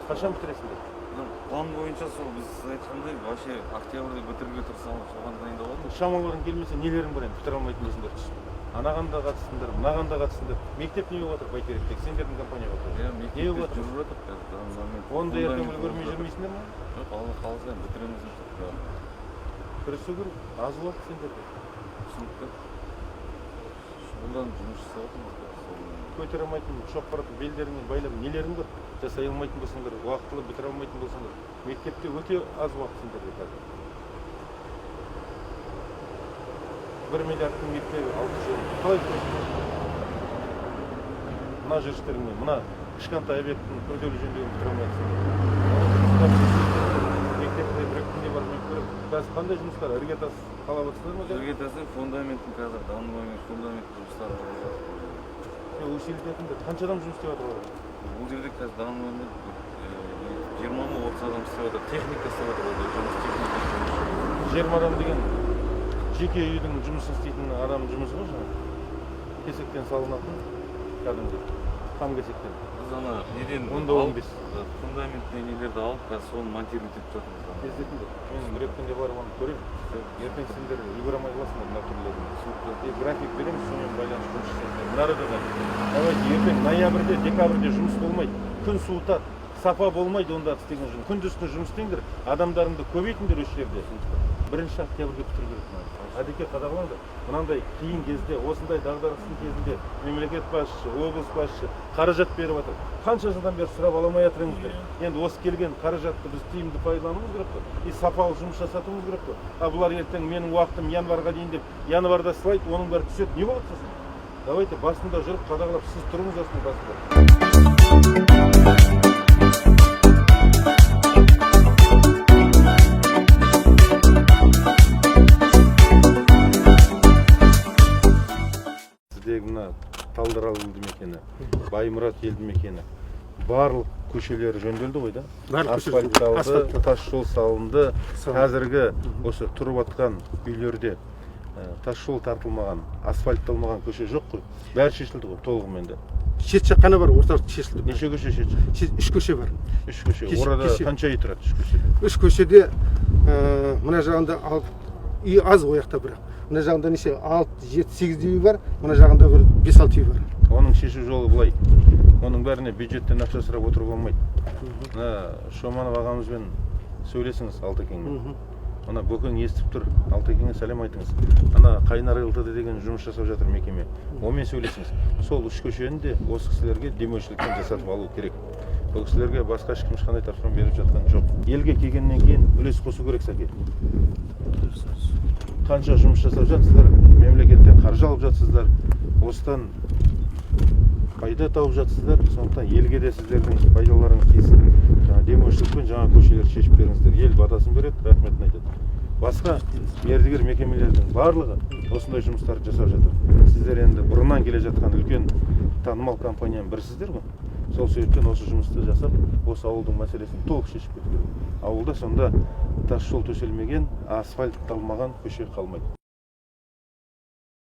Качан бітіресіңдер? План боюнча сол биз айткандай вообще октябрда бітірүүгө тырысабыз, ошоған дайындап алдым. Шамаларың келмесе нелерің бар енді бітіре алмайтын болсыңдар. Анаған да қатысыңдар, мынаған да қатысыңдар. Мектеп не болып жатыр Байтеректегі? Сендердің компания болып жатыр. Мектепте жүріп жатыр қазір. Оны да ертең көрмей жүрмейсіңдер ме? Жоқ, Алла қаласа бітіреміз деп. Күресу керек. Аз уақыт сендерде. Түсінікті. Шұғылданып жұмыс жасап жатырмыз. Көтере алмайтын, шоқпарды белдеріңнен байлап нелерің бар? Жасай алмайтын болсаңдар, уақытылы бітіре алмайтын болсаңдар. Мектепте өте аз уақыт сендерде қазір. 1 миллиардтың мектебі 6 жыл. Қалай күресіңдер? Мына жүрістеріңмен, мына кішкентай объекттің күрделі жөндеуін бітіре алмайсыңдар. Мектепте не бар мен көріп. Қазір қандай жұмыстар? Іргетасы қалап отырсыздар ма? Іргетасы фундаменттің қазір дамымай фундамент жұмыстары болып жатыр. Усилителінде қанша адам жұмыс істеп жатыр? Бұл жерде қазір дамымай 20-30 адам істеп жатыр. Техника істеп жатыр. Жұмыс техника. 20 адам деген жеке үйдің жұмысын істейтін адам жұмысы ғой жаңа. Кесектен салынатын кәдімгі қам кесектен. Біз ана неден алып, фундаментный нелерді алып, қазір соны монтировать етіп жатырмыз. Тездетіңдер. Мен бір күнде барып оны көрейін. Ертең сендер үлгере алмай қаласыңдар мына түрлерін. График береміз, сонымен байланысты жұмыс жасайсыңдар. Мынада да давайте ертең ноябрьде, декабрьде жұмыс болмайды. Күн суытады, сапа болмайды онда істеген жұмыс. Күндіз-түні жұмыс істеңдер, адамдарыңды көбейтіңдер осы жерде. 1 октябрьге бітіру керек. Әдеке қадағалаңдар. Мынандай қиын кезде, осындай дағдарыстың кезінде мемлекет басшысы, облыс басшысы қаражат беріп жатыр. Қанша жылдан бері сұрап ала алмай жатырыңыздар. Енді осы келген қаражатты біз тиімді пайдалануымыз керек қой. И сапалы жұмыс жасатуымыз керек қой. А бұлар ертең менің уақытым январьға дейін деп январьда слайд, оның бәрі түседі. Не болады сосын? Давайте басында жүріп қадағалап, сіз тұрыңыз осының басында. Мына Талдырал елді мекені, Баймұрат елді мекені, барлық көшелері жөнделді ғой да? Асфальтталды, тас жол салынды. Қазіргі осы тұрып жатқан үйлерде тас жол тартылмаған, асфальтталмаған көше жоқ қой. Бәрі шешілді ғой толығымен де. Шет жаққаны бар, орталық шешілді. Неше көше шешілді? 3 көше бар. 3 көше. Орада қанша үй тұрады 3 көшеде? 3 көшеде мына жағында үй аз ояқта бірақ. Мына жағында неше 6-7-8 үй бар, мына жағында бір 5-6 үй бар. Оның шешу жолы былай. Оның бәріне бюджеттен ақша сұрап отыруға болмайды. Мына Шоманов ағамызбен сөйлесіңіз Алтекеңмен. Мына Бөкең естіп тұр. Алтекеңе сәлем айтыңыз. Ана Қайнар ЛТД деген жұмыс жасап жатыр мекеме. Онымен сөйлесіңіз. Сол 3 көшені де осы кісілерге демеушіліктен жасатып алу керек. Бұл кісілерге басқа ешкім ешқандай тапсырма беріп жатқан жоқ. Елге келгеннен кейін үлес қосу керек сәке. Қанша жұмыс жасап жатсыздар, мемлекеттен қаржы алып жатсыздар, осыдан пайда тауып жатсыздар, сондықтан елге де сіздердің пайдаларыңыз тисін. Демеушілікпен жаңа көшелерді шешіп беріңіздер. Ел батасын береді, рахметін айтады. Басқа мердігер мекемелердің барлығы осындай жұмыстарды жасап жатыр. Сіздер енді бұрыннан келе жатқан үлкен танымал компанияның бірісіздер ғой. Сол себептен осы жұмысты жасап, осы ауылдың мәселесін толық шешіп кету керек. Ауылда сонда тас жол төселмеген, асфальтталмаған көше қалмайды.